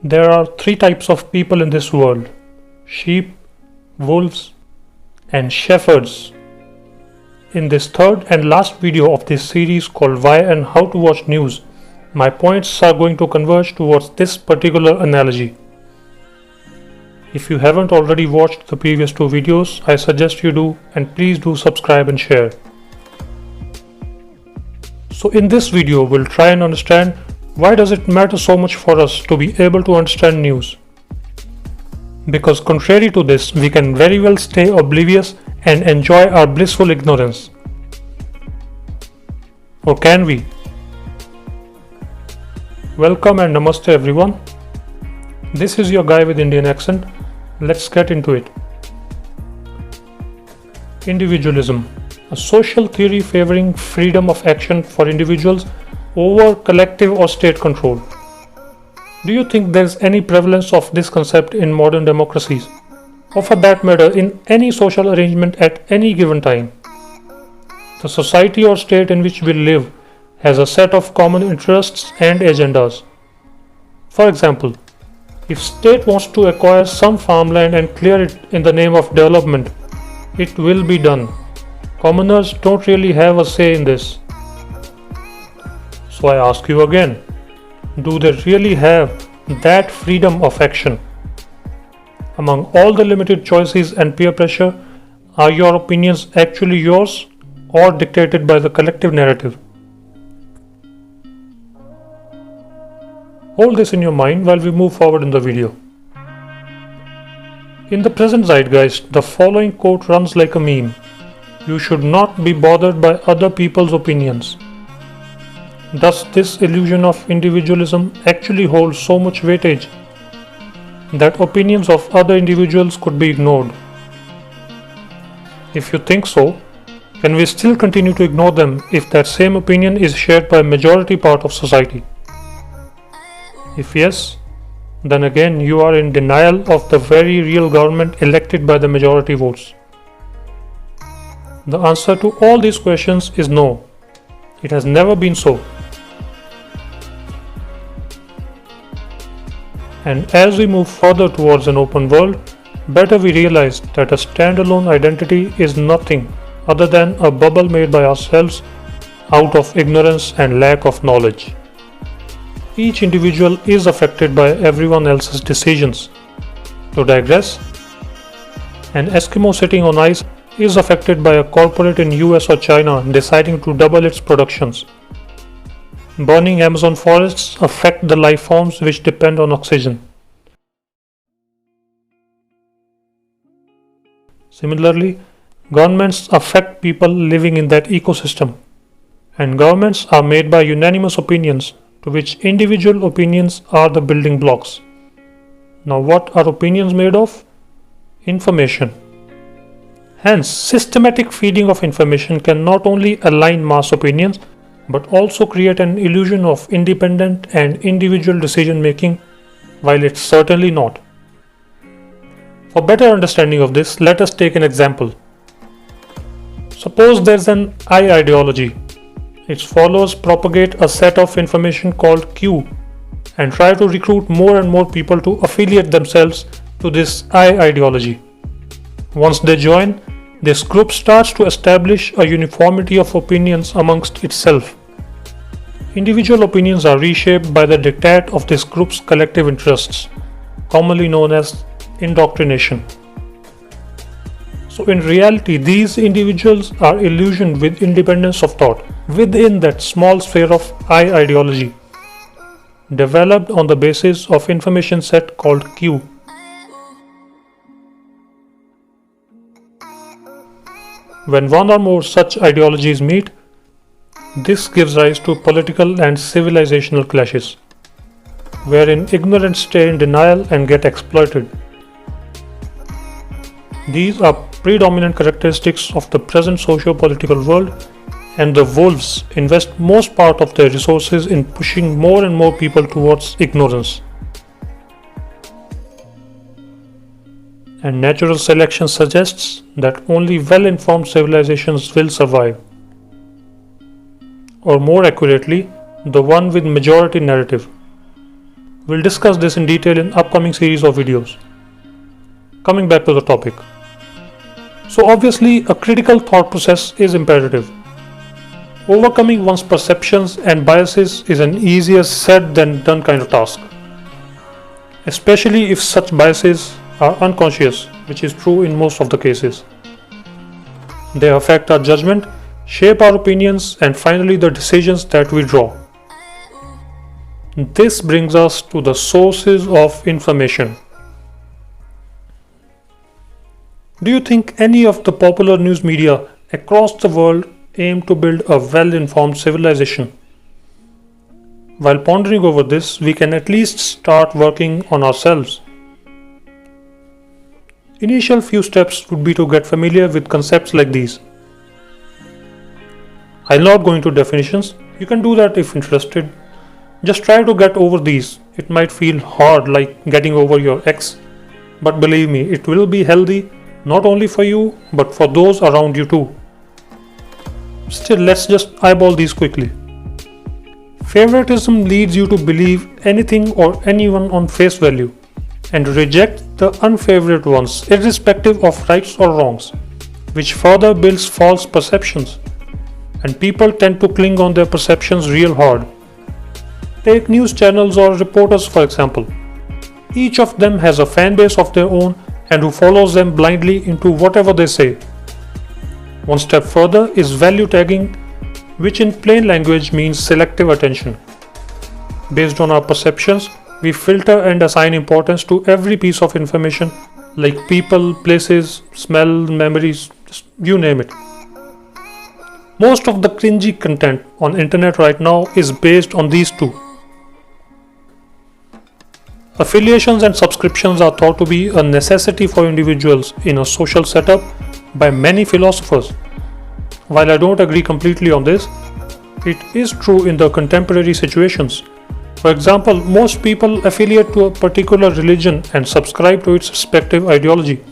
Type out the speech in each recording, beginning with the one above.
There are three types of people in this world: sheep, wolves, and shepherds. In this third and last video of this series called Why and How to Watch News, my points are going to converge towards this particular analogy. If you haven't already watched the previous two videos, I suggest you do, and please do subscribe and share. So in this video, we'll try and understand why does it matter so much for us to be able to understand news. Because contrary to this, we can very well stay oblivious and enjoy our blissful ignorance. Or can we? Welcome and namaste everyone. This is your guy with Indian accent. Let's get into it. Individualism, a social theory favoring freedom of action for individuals over collective or state control. Do you think there is any prevalence of this concept in modern democracies, or for that matter in any social arrangement at any given time? The society or state in which we live has a set of common interests and agendas. For example, if state wants to acquire some farmland and clear it in the name of development, it will be done. Commoners don't really have a say in this. So I ask you again, do they really have that freedom of action? Among all the limited choices and peer pressure, are your opinions actually yours or dictated by the collective narrative? Hold this in your mind while we move forward in the video. In the present zeitgeist, the following quote runs like a meme: "You should not be bothered by other people's opinions." Does this illusion of individualism actually hold so much weightage that opinions of other individuals could be ignored? If you think so, can we still continue to ignore them if that same opinion is shared by a majority part of society? If yes, then again you are in denial of the very real government elected by the majority votes. The answer to all these questions is no. It has never been so. And as we move further towards an open world, better we realize that a standalone identity is nothing other than a bubble made by ourselves out of ignorance and lack of knowledge. Each individual is affected by everyone else's decisions. To digress, an Eskimo sitting on ice is affected by a corporate in US or China deciding to double its productions. Burning Amazon forests affect the life forms which depend on oxygen. Similarly, governments affect people living in that ecosystem, and governments are made by unanimous opinions to which individual opinions are the building blocks. Now, what are opinions made of? Information. Hence, systematic feeding of information can not only align mass opinions but also create an illusion of independent and individual decision making, while it's certainly not. For better understanding of this, let us take an example. Suppose there's an I ideology. Its followers propagate a set of information called Q and try to recruit more and more people to affiliate themselves to this I ideology. Once they join, this group starts to establish a uniformity of opinions amongst itself. Individual opinions are reshaped by the diktat of this group's collective interests, commonly known as indoctrination. So in reality, these individuals are illusioned with independence of thought within that small sphere of I ideology, developed on the basis of information set called Q. When one or more such ideologies meet, this gives rise to political and civilizational clashes, wherein ignorance stay in denial and get exploited. These are predominant characteristics of the present socio-political world, and the wolves invest most part of their resources in pushing more and more people towards ignorance. And natural selection suggests that only well-informed civilizations will survive. Or more accurately, the one with majority narrative. We'll discuss this in detail in upcoming series of videos. Coming back to the topic. So obviously a critical thought process is imperative. Overcoming one's perceptions and biases is an easier said than done kind of task, especially if such biases are unconscious, which is true in most of the cases. They affect our judgment, shape our opinions, and finally the decisions that we draw. This brings us to the sources of information. Do you think any of the popular news media across the world aim to build a well-informed civilization? While pondering over this, we can at least start working on ourselves. Initial few steps would be to get familiar with concepts like these. I'll not go into definitions. You can do that if interested. Just try to get over these. It might feel hard, like getting over your ex, but believe me, it will be healthy, not only for you, but for those around you too. Still, let's just eyeball these quickly. Favoritism leads you to believe anything or anyone on face value and reject the unfavorite ones, irrespective of rights or wrongs, which further builds false perceptions, and people tend to cling on their perceptions real hard. Take news channels or reporters for example. Each of them has a fan base of their own and who follows them blindly into whatever they say. One step further is value tagging, which in plain language means selective attention. Based on our perceptions, we filter and assign importance to every piece of information like people, places, smell, memories, you name it. Most of the cringy content on internet right now is based on these two. Affiliations and subscriptions are thought to be a necessity for individuals in a social setup by many philosophers. While I don't agree completely on this, it is true in the contemporary situations. For example, most people affiliate to a particular religion and subscribe to its respective ideology.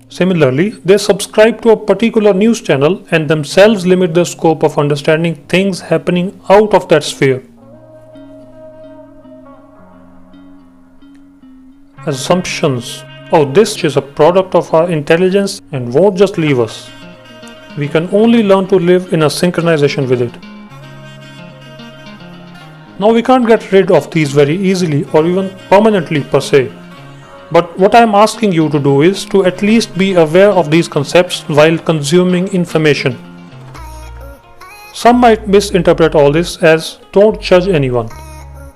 Similarly, they subscribe to a particular news channel and themselves limit the scope of understanding things happening out of that sphere. Assumptions. Oh, this is a product of our intelligence and won't just leave us. We can only learn to live in a synchronization with it. Now we can't get rid of these very easily or even permanently per se. But what I am asking you to do is to at least be aware of these concepts while consuming information. Some might misinterpret all this as don't judge anyone,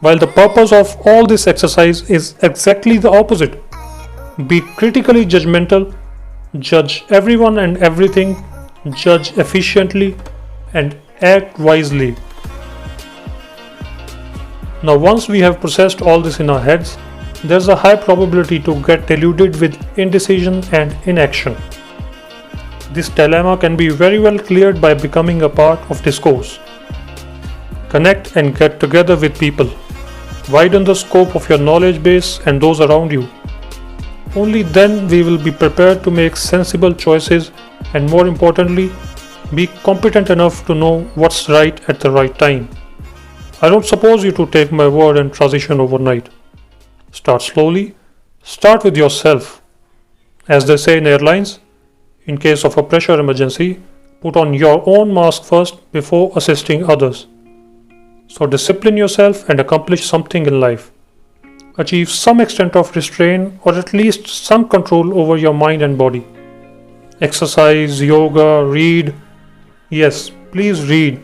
while the purpose of all this exercise is exactly the opposite. Be critically judgmental, judge everyone and everything, judge efficiently, and act wisely. Now once we have processed all this in our heads, there's a high probability to get deluded with indecision and inaction. This dilemma can be very well cleared by becoming a part of discourse. Connect and get together with people. Widen the scope of your knowledge base and those around you. Only then we will be prepared to make sensible choices and, more importantly, be competent enough to know what's right at the right time. I don't suppose you to take my word and transition overnight. Start slowly. Start with yourself. As they say in airlines, in case of a pressure emergency, put on your own mask first before assisting others. So discipline yourself and accomplish something in life. Achieve some extent of restraint or at least some control over your mind and body. Exercise, yoga, read. Yes, please read.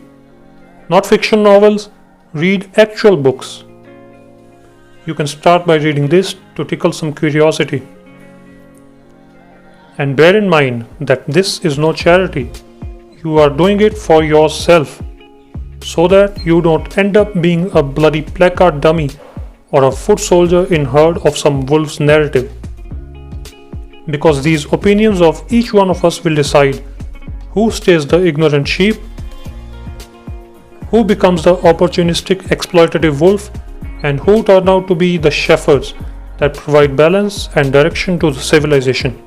Not fiction novels, read actual books. You can start by reading this to tickle some curiosity. And bear in mind that this is no charity. You are doing it for yourself, so that you don't end up being a bloody placard dummy or a foot soldier in herd of some wolf's narrative. Because these opinions of each one of us will decide who stays the ignorant sheep, who becomes the opportunistic exploitative wolf, and who turn out to be the shepherds that provide balance and direction to the civilization.